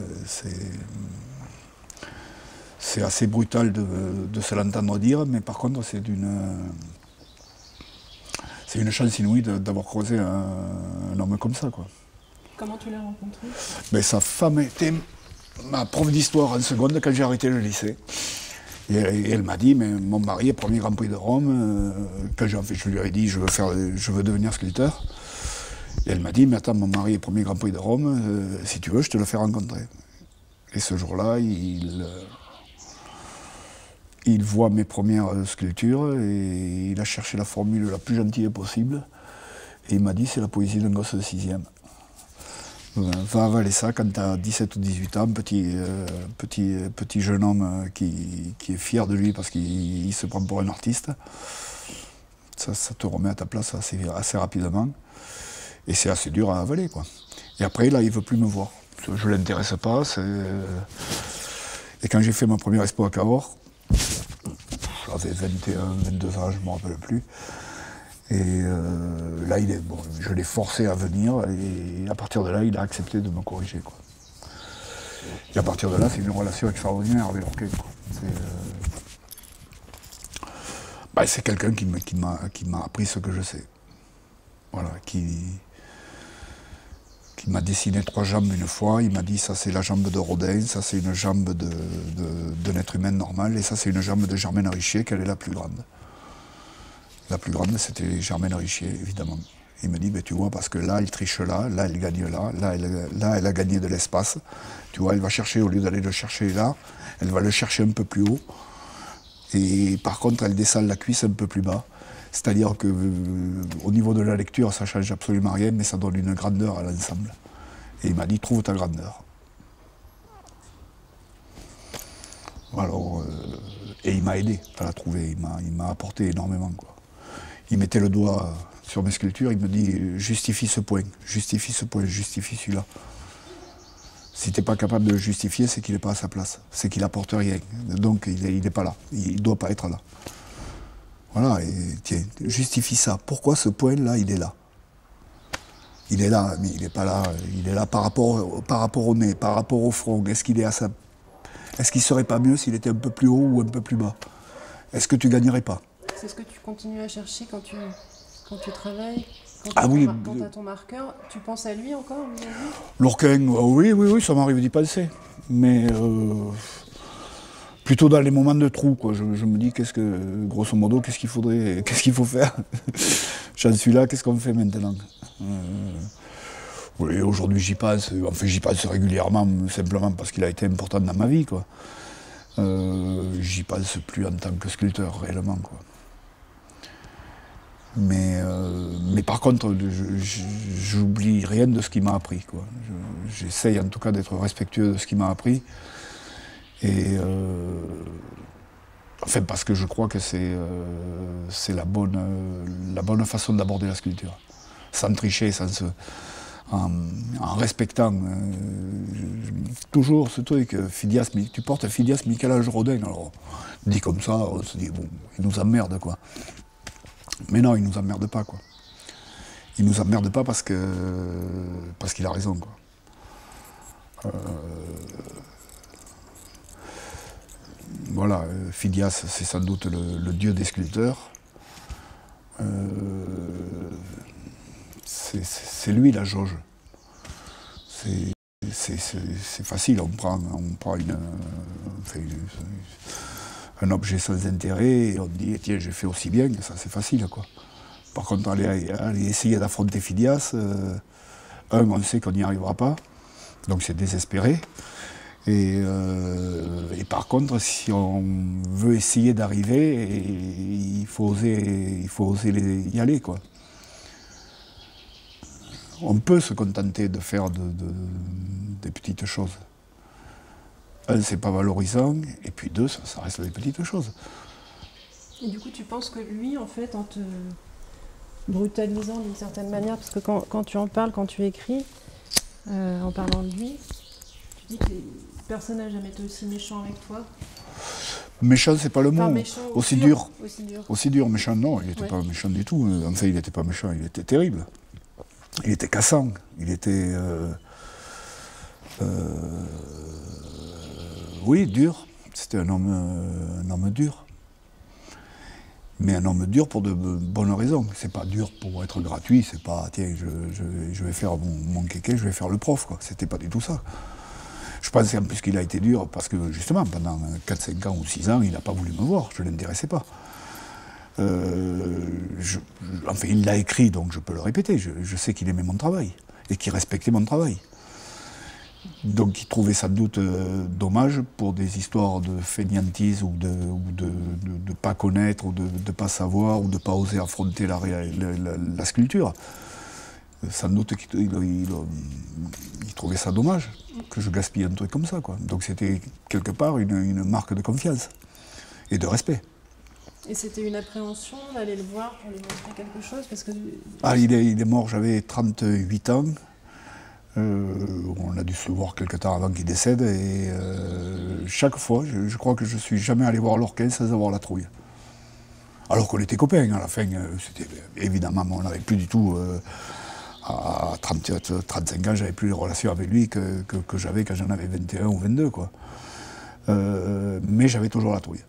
c'est assez brutal de se l'entendre dire, mais par contre, c'est une chance inouïe d'avoir croisé un homme comme ça, quoi. Comment tu l'as rencontré? Ben, sa femme était ma prof d'histoire en seconde quand j'ai arrêté le lycée. Et elle m'a dit, mais mon mari est premier Grand Prix de Rome. Quand je lui ai dit, je veux devenir sculpteur. Et elle m'a dit, mais attends, mon mari est premier Grand Prix de Rome, si tu veux, je te le fais rencontrer. Et ce jour-là, il voit mes premières sculptures et il a cherché la formule la plus gentille possible. Et il m'a dit, c'est la poésie d'un gosse de 6e. Va avaler ça quand tu as 17 ou 18 ans, petit jeune homme qui est fier de lui parce qu'il se prend pour un artiste. Ça te remet à ta place assez rapidement. Et c'est assez dur à avaler, quoi. Et après, là, il ne veut plus me voir. Je ne l'intéresse pas. Et quand j'ai fait ma première expo à Cahors, j'avais 21, 22 ans, je ne me rappelle plus. Et là, je l'ai forcé à venir, et à partir de là, il a accepté de me corriger, quoi. Et à partir de là, c'est une relation extraordinaire avec l'orchestre, quoi. C'est quelqu'un qui m'a appris ce que je sais. Voilà, qui m'a dessiné 3 jambes une fois, il m'a dit ça c'est la jambe de Rodin, ça c'est une jambe d'un être humain normal, et ça c'est une jambe de Germaine Richier, quelle est la plus grande? La plus grande, c'était Germaine Richier, évidemment. Il me dit, ben, tu vois, parce que là, elle triche là elle gagne là elle a gagné de l'espace. Tu vois, elle va chercher, au lieu d'aller le chercher là, elle va le chercher un peu plus haut. Et par contre, elle descend la cuisse un peu plus bas. C'est-à-dire qu'au niveau de la lecture, ça ne change absolument rien, mais ça donne une grandeur à l'ensemble. Et il m'a dit, trouve ta grandeur. Alors, et il m'a aidé à la trouver, il m'a apporté énormément, quoi. Il mettait le doigt sur mes sculptures, il me dit, justifie ce point, justifie celui-là. Si tu n'es pas capable de le justifier, c'est qu'il n'est pas à sa place, c'est qu'il n'apporte rien. Donc il n'est pas là, il ne doit pas être là. Voilà, et tiens, justifie ça. Pourquoi ce point-là, il est là? Il est là, mais il n'est pas là. Il est là par rapport au nez, par rapport au front. Est-ce qu'il est à sa... Est-ce qu'il ne serait pas mieux s'il était un peu plus haut ou un peu plus bas? Est-ce que tu gagnerais pas? C'est ce que tu continues à chercher quand tu travailles? Ah oui. Quand tu as ton marqueur, tu penses à lui encore? L'Orquin, oui, ça m'arrive d'y penser. Mais... plutôt dans les moments de trou, quoi. Je me dis, grosso modo, qu'est-ce qu'il faut faire? J'en suis là, qu'est-ce qu'on fait maintenant? Oui, aujourd'hui j'y pense, j'y pense régulièrement, simplement parce qu'il a été important dans ma vie, quoi. J'y pense plus en tant que sculpteur, réellement, quoi. Mais par contre, j'oublie rien de ce qu'il m'a appris, quoi. J'essaye en tout cas d'être respectueux de ce qu'il m'a appris. Et Enfin, parce que je crois que c'est la bonne façon d'aborder la sculpture. Sans tricher, en respectant toujours ce truc. Tu portes Phidias Michel-Ange Rodin. Alors, dit comme ça, on se dit, bon, il nous emmerde, quoi. Mais non, il nous emmerde pas, quoi. Il nous emmerde pas parce qu'il a raison, quoi. Voilà, Phidias, c'est sans doute le dieu des sculpteurs. C'est lui la jauge. C'est facile, on prend un objet sans intérêt et on dit tiens, j'ai fait aussi bien, ça c'est facile, quoi. Par contre, aller essayer d'affronter Phidias, on sait qu'on n'y arrivera pas, donc c'est désespéré. Et par contre, si on veut essayer d'arriver, il faut oser y aller, quoi. On peut se contenter de faire des petites choses. Un, c'est pas valorisant, et puis deux, ça reste des petites choses. Et du coup, tu penses que lui, en fait, en te brutalisant d'une certaine manière, parce que quand tu en parles, quand tu écris, en parlant de lui, tu dis que personne n'a jamais été aussi méchant avec toi. Méchant, c'est pas le mot. Enfin, méchant, aussi dur. Aussi dur, Méchant, non, il n'était pas méchant du tout. Enfin, il n'était pas méchant, il était terrible. Il était cassant, il était... oui, dur. C'était un homme dur. Mais un homme dur pour de bonnes raisons. C'est pas dur pour être gratuit, c'est pas, tiens, je vais faire mon kéké, je vais faire le prof, quoi. C'était pas du tout ça. Je pense en plus qu'il a été dur parce que, justement, pendant 4, 5 ans ou 6 ans, il n'a pas voulu me voir, je ne l'intéressais pas. Enfin, il l'a écrit, donc je peux le répéter. Je sais qu'il aimait mon travail et qu'il respectait mon travail. Donc il trouvait sans doute dommage pour des histoires de fainéantise ou de pas connaître, ou de ne pas savoir, ou de ne pas oser affronter la sculpture. Sans doute qu'il trouvait ça dommage que je gaspille un truc comme ça, quoi. Donc c'était quelque part une marque de confiance et de respect. Et c'était une appréhension d'aller le voir pour lui montrer quelque chose parce que... Ah, il est mort, j'avais 38 ans. On a dû se le voir quelque temps avant qu'il décède. Et chaque fois, je crois que je suis jamais allé voir Lorquin sans avoir la trouille. Alors qu'on était copains, à la fin, c'était évidemment, on n'avait plus du tout... à 35 ans, j'avais plus les relations avec lui que j'avais quand j'en avais 21 ou 22, quoi. Mais j'avais toujours la trouille.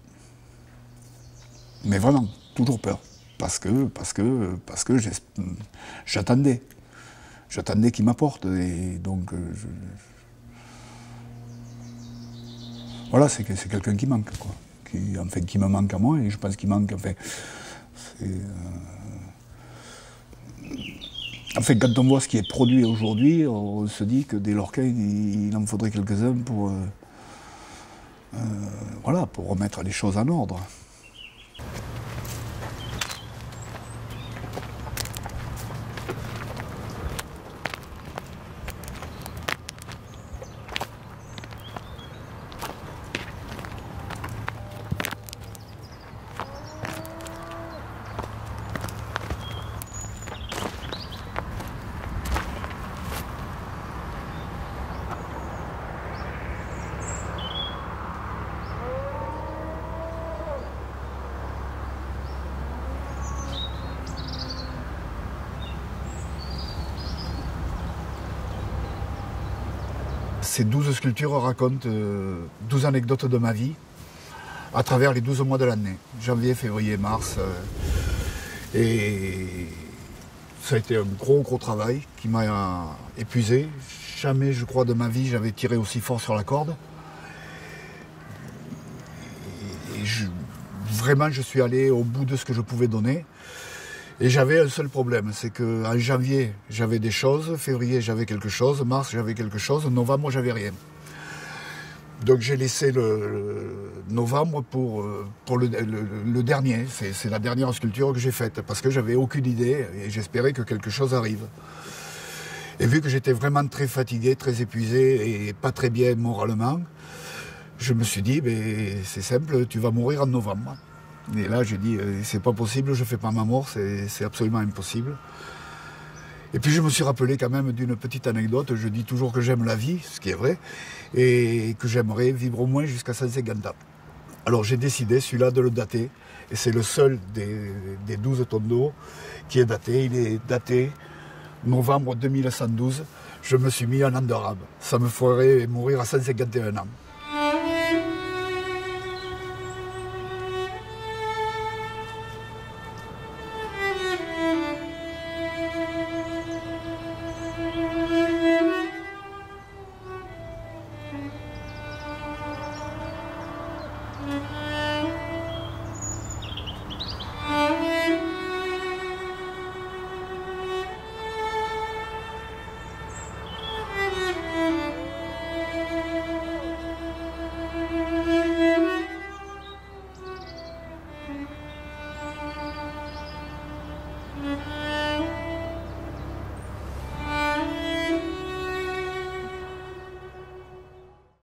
Mais vraiment, toujours peur. Parce que j'attendais. J'attendais qu'il m'apporte. Et donc, voilà, c'est quelqu'un qui manque, quoi. Qui me manque à moi, et je pense qu'il manque. Enfin, quand on voit ce qui est produit aujourd'hui, on se dit que des Lorquin, il en faudrait quelques-uns pour remettre les choses en ordre. Ces 12 sculptures racontent 12 anecdotes de ma vie à travers les 12 mois de l'année, janvier, février, mars. Et ça a été un gros travail qui m'a épuisé. Jamais, je crois, de ma vie, j'avais tiré aussi fort sur la corde. Et vraiment, je suis allé au bout de ce que je pouvais donner. Et j'avais un seul problème, c'est qu'en janvier, j'avais des choses, février, j'avais quelque chose, mars, j'avais quelque chose, novembre, j'avais rien. Donc j'ai laissé le novembre pour le dernier, c'est la dernière sculpture que j'ai faite, parce que j'avais aucune idée et j'espérais que quelque chose arrive. Et vu que j'étais vraiment très fatigué, très épuisé et pas très bien moralement, je me suis dit, c'est simple, tu vas mourir en novembre. Et là, j'ai dit, c'est pas possible, je fais pas ma mort, c'est absolument impossible. Et puis je me suis rappelé quand même d'une petite anecdote, je dis toujours que j'aime la vie, ce qui est vrai, et que j'aimerais vivre au moins jusqu'à 150 ans. Alors j'ai décidé, celui-là, de le dater, et c'est le seul des 12 tonnes d'eau qui est daté, il est daté novembre 2112, je me suis mis un an d'arabe, ça me ferait mourir à 151 ans.